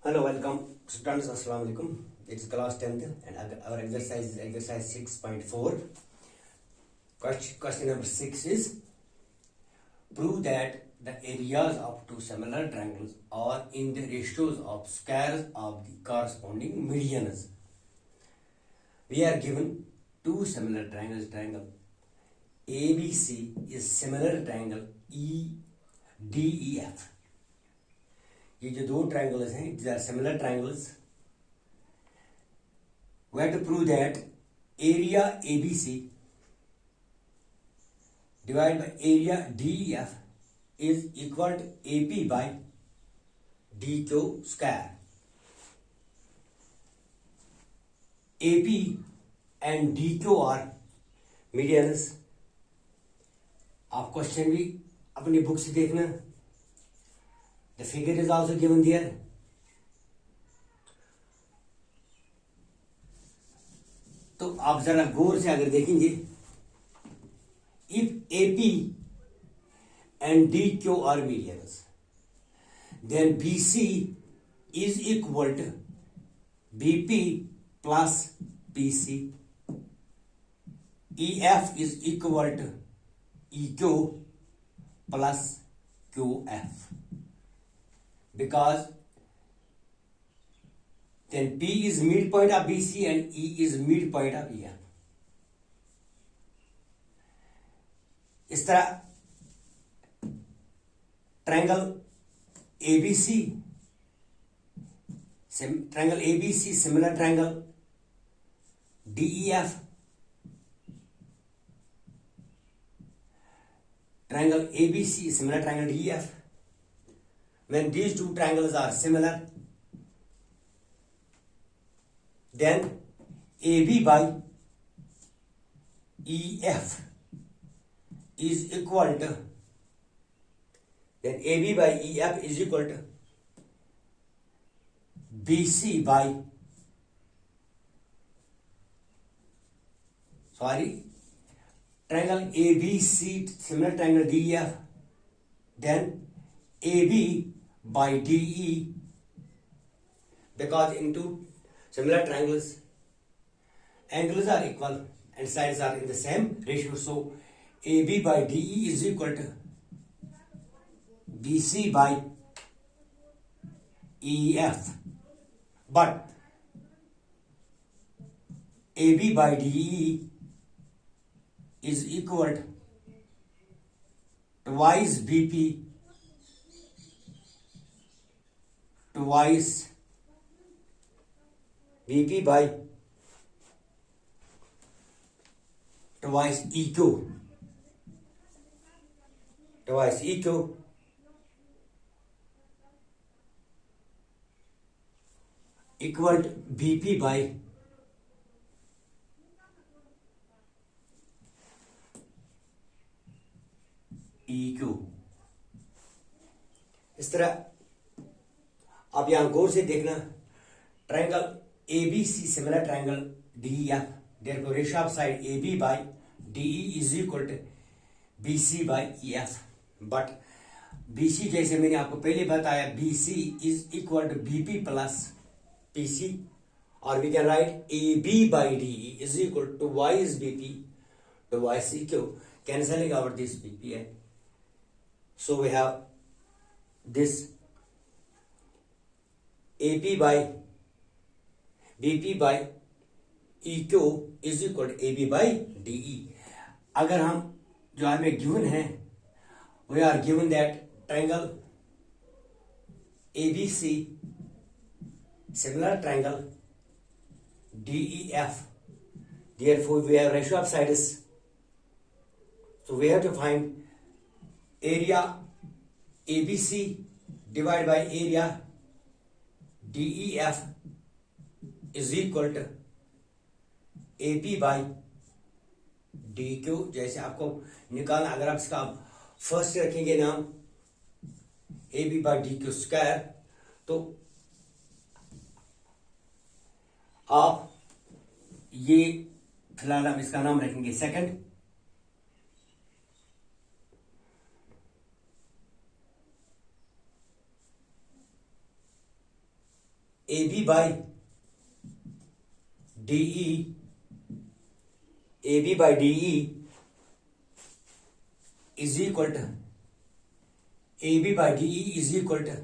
Hello, welcome students. Assalamu alaikum. It's class 10th and our exercise is exercise 6.4. Question number 6 is prove that the areas of two similar triangles are in the ratios of squares of the corresponding medians. We are given two similar triangles. Triangle ABC is similar triangle EDEF. ये जो दो triangles हैं, these are similar triangles. We have to prove that area ABC divided by area DEF is equal to AP by DQ square. AP and DQ are medians. आप question भी अपनी book से देखना. The figure is also given there. तो आप जरा गौर से अगर देखेंगे, if AP and DQ are medians, then BC is equal to BP plus PC. EF is equal to EQ plus QF. Because then P is midpoint of BC and E is midpoint of EF. इस तरह triangle ABC similar triangle DEF, triangle ABC similar triangle DEF. When these two triangles are similar, then AB by EF is equal to, then AB by EF is equal to BC by, triangle ABC similar triangle DEF, then AB by DE, because in two similar triangles angles are equal and sides are in the same ratio, so AB by DE is equal to BC by EF, but AB by DE is equal to twice BP twice BP by twice EQ equal to BP by EQ. इस तरह आप यहां गौर से देखना, triangle ABC similar triangle DEF, therefore ratio of side AB by DE is equal to BC by EF, but BC जैसे मैंने आपको पहले बताया, BC is equal to BP plus PC, or we can write AB by DE is equal to twice BP twice EQ, cancelling out this BP, so we have this AP by BP by EQ is equal to AB by DE. अगर हम जो हमें given है, we are given that triangle ABC similar triangle DEF, therefore we have ratio of sides, so we have to find area ABC divided by area DEF is equal to AP by DQ. जैसे आपको निकालना, अगर आप इसका first रखेंगे नाम AB by DQ square, तो आप ये फिलहाल हम इसका नाम रखेंगे second, AB by DE, AB by DE is equal to AB by DE is equal to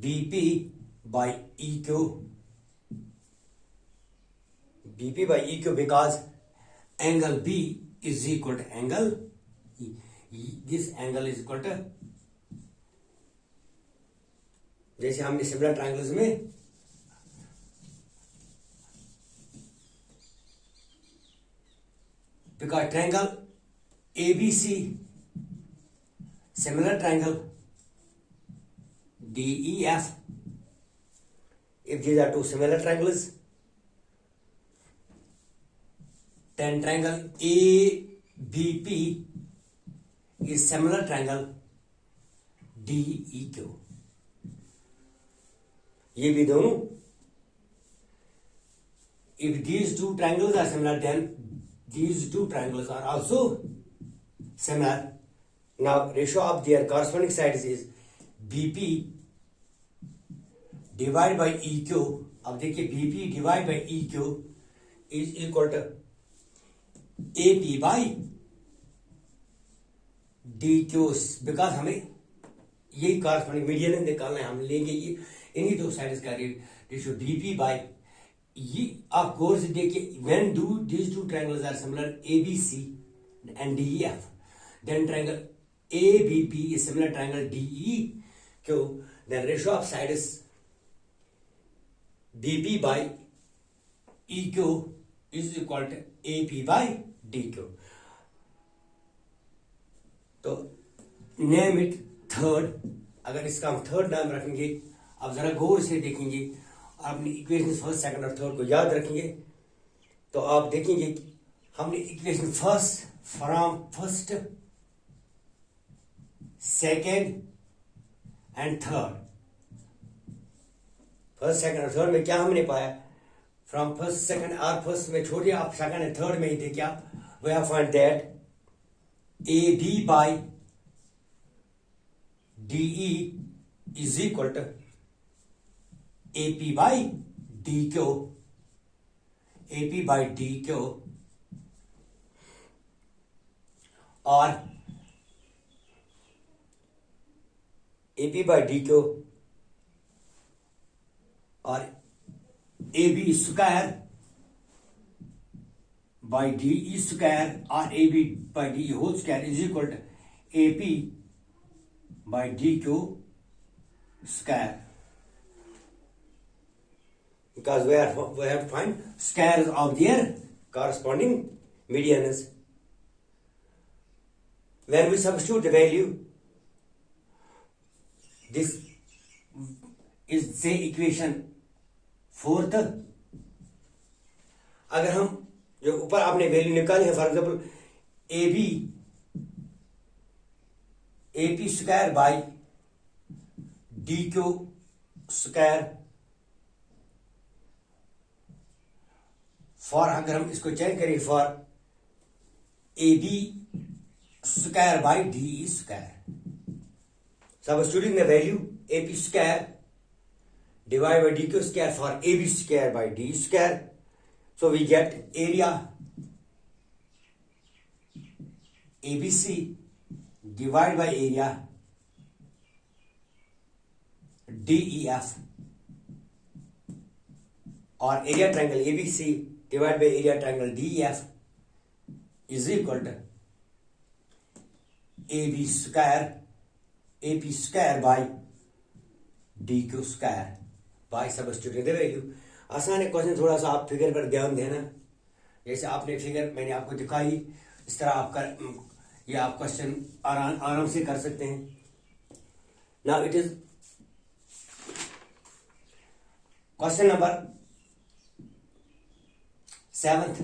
BP by EQ, BP by EQ, because angle B is equal to angle E. This angle is equal to, जैसे हमने similar triangles में because triangle ABC, similar triangle DEF, if these are two similar triangles, then triangle ABP is similar triangle DEQ. ये भी दोनों, if these two triangles are similar, then these two triangles are also similar. Now ratio of their corresponding sides is BP divided by EQ. अब देखिए BP divided by EQ is equal to AP by DQ, because हमें यही corresponding median निकालना है, हम लेंगे ये इन्हीं दो साइड्स का रेशियो BP by ये आप गौर से देखिए, when do these two triangles are similar ABC and DEF, then triangle ABP is similar triangle DEQ, then ratio of sides BP by EQ is equal to AP by DQ. तो name it third, अगर इसका हम third नाम रखेंगे, आप जरा गौर से देखेंगे, आपने इक्वेशन फर्स्ट सेकंड और थर्ड को याद रखेंगे, तो आप देखेंगे हमने equation first from first second and third, first second और थर्ड में क्या हमने पाया, फ्रॉम फर्स्ट सेकंड और फर्स्ट में छोड़िए, आप सेकंड एंड थर्ड में ही थे क्या, we have find that AB by DE is equal to AP by DQ, AP by DQ, or AP by DQ or AB square by DE square or AB by DE whole square is equal to AP by DQ square, because we have to find squares of their corresponding medians. When we substitute the value, this is say equation fourth. अगर हम जो ऊपर आपने value निकाली है, for example AP square by DQ square, for अगर हम इसको चेक करें for AB square by DE square, substituting the value AP square divide by DQ square for AB square by DE square. So we get area ABC divided by area DEF, or area triangle ABC divided by area triangle DEF is equal to AB square AP square by DQ square by substituting the value. आसान है question, थोड़ा सा आप figure पर ध्यान देना, जैसे आपने फिगर मैंने आपको दिखाई, इस तरह आप ये आप क्वेश्चन आराम से कर सकते हैं. Now it is question number 7th.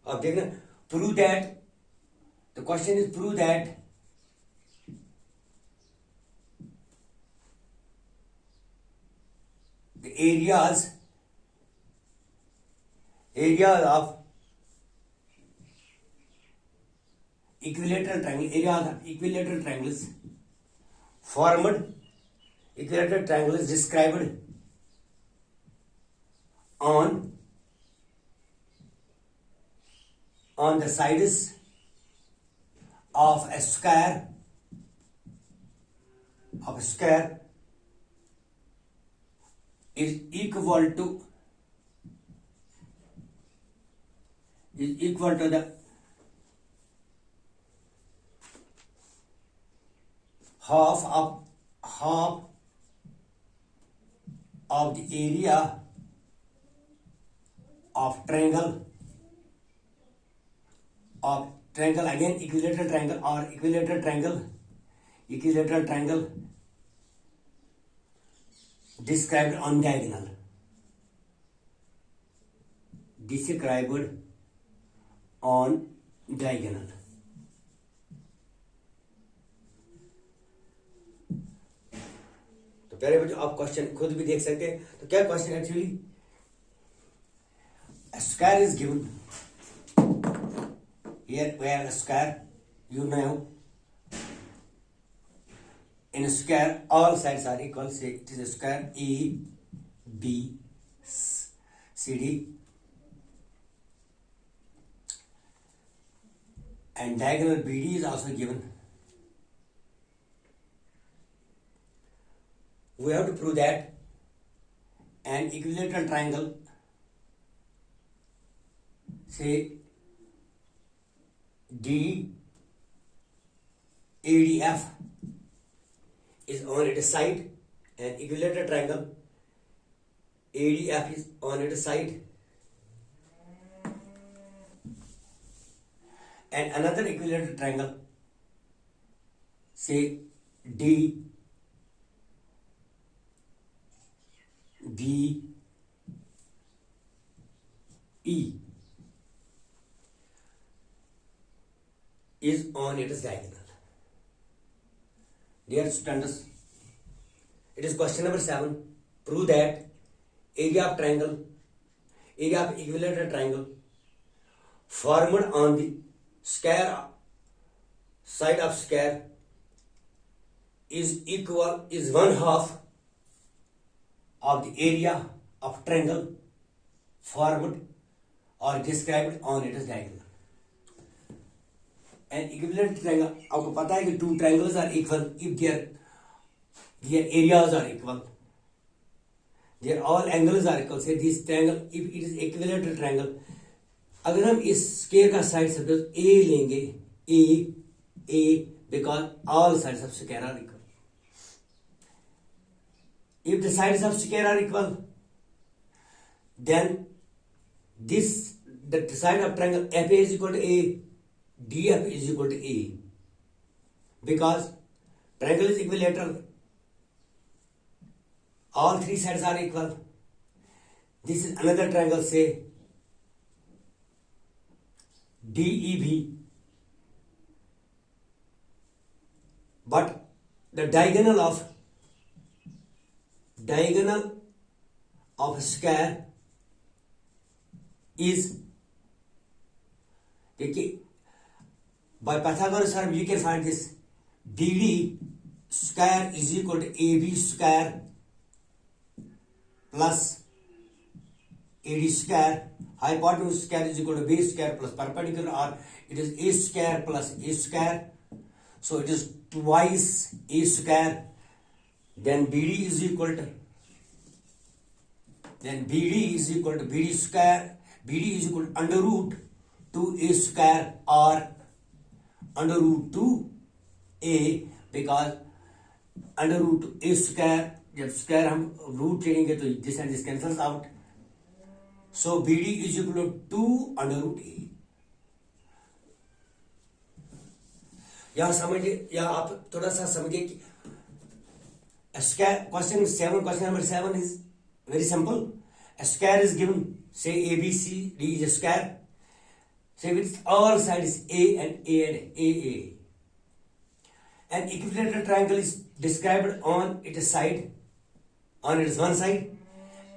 अब देखना, prove that, the question is prove that the areas of equilateral triangle, areas of equilateral triangles formed equilateral triangle is described on the sides of a square is equal to the half of the area of triangle again equilateral triangle described on diagonal. तो पहले बच्चों आप question खुद भी देख सकते हैं. तो क्या question actually, a square is given. Here we have a square. You know, in a square all sides are equal. Say it is a square A, B, C, D, and diagonal BD is also given. We have to prove that an equilateral triangle, say DADF, is on its side. An equilateral triangle ADF is on its side, and another equilateral triangle, say DBE, is on its diagonal. Dear students, it is question number 7. Prove that area of equilateral triangle formed on the side of square is one half of the area of triangle formed or described on its diagonal. An equilateral triangle, आपको पता है कि two triangles are equal if their areas are equal, their all angles are equal. Say this triangle, if it is equilateral triangle, अगर हम इस square का side suppose A लेंगे, A because all sides of square are equal. If the sides of square are equal, then the side of triangle FA is equal to A, DF is equal to A, because triangle is equilateral, all three sides are equal. This is another triangle, say DEB, but the diagonal of a square is, by Pythagoras theorem you can find this. BD square is equal to AB square plus AD square. Hypotenuse square is equal to B square plus perpendicular, or it is A square plus A square. So it is twice A square. Then BD is equal to BD square. BD is equal to under root 2A square or under root 2A, because under root 2A square, जब square हम root लेंगे तो this and this cancels out. So BD is equal to 2 under root A. यहाँ समझिए, या आप थोड़ा सा समझिए कि question number 7 is very simple. A square is given, say ABCD is a square, say with all sides A and AA. An equilateral triangle is described on its one side,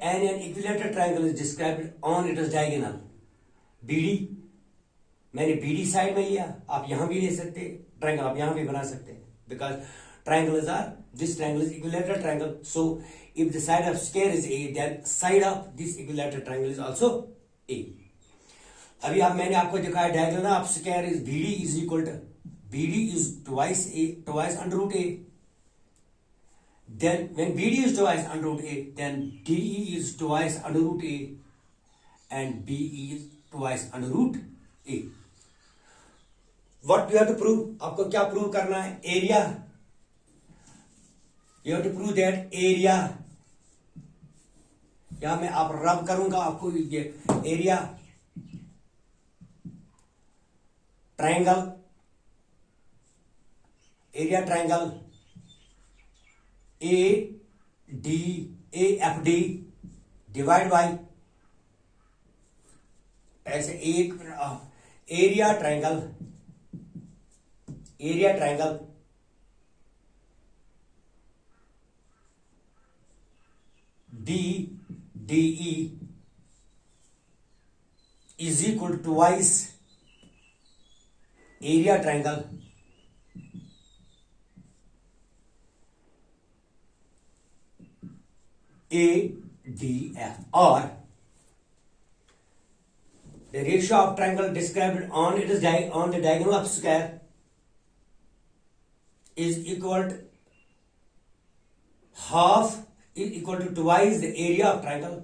and an equilateral triangle is described on its diagonal. BD, मैंने BD side में लिया, आप यहां भी ले सकते, triangle आप यहां भी बना सकते हैं, because triangles are, this triangle is equilateral triangle. So if the side of square is A, then side of this equilateral triangle is also A. अभी आप मैंने आपको दिखाया diagonal of square is BD is equal to, BD is twice A, twice under root A. Then when BD is twice under root A, then DE is twice under root A and BE is twice under root A. What you have to prove? आपको क्या prove करना है? Area. You have to prove that area. यहां मैं आप रब करूंगा आपको ये area triangle, area triangle A D A F D divide by ऐसे एक area triangle, area triangle D D E is equal to twice area triangle A D F, और the ratio of triangle described on it is on the diagonal of square is equal to half is equal to twice the area of triangle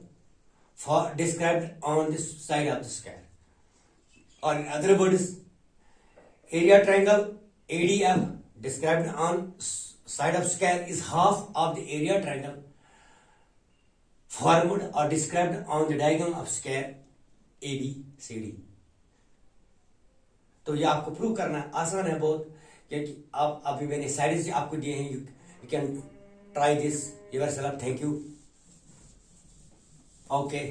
for described on this side of the square, or in other words area triangle ADF described on side of square is half of the area triangle formed or described on the diagonal of square ABCD. तो ये आपको prove करना आसान है बहुत, क्योंकि आप अभी मैंने साइड से आपको दिए हैं. You can try this yourself. Thank you. Okay.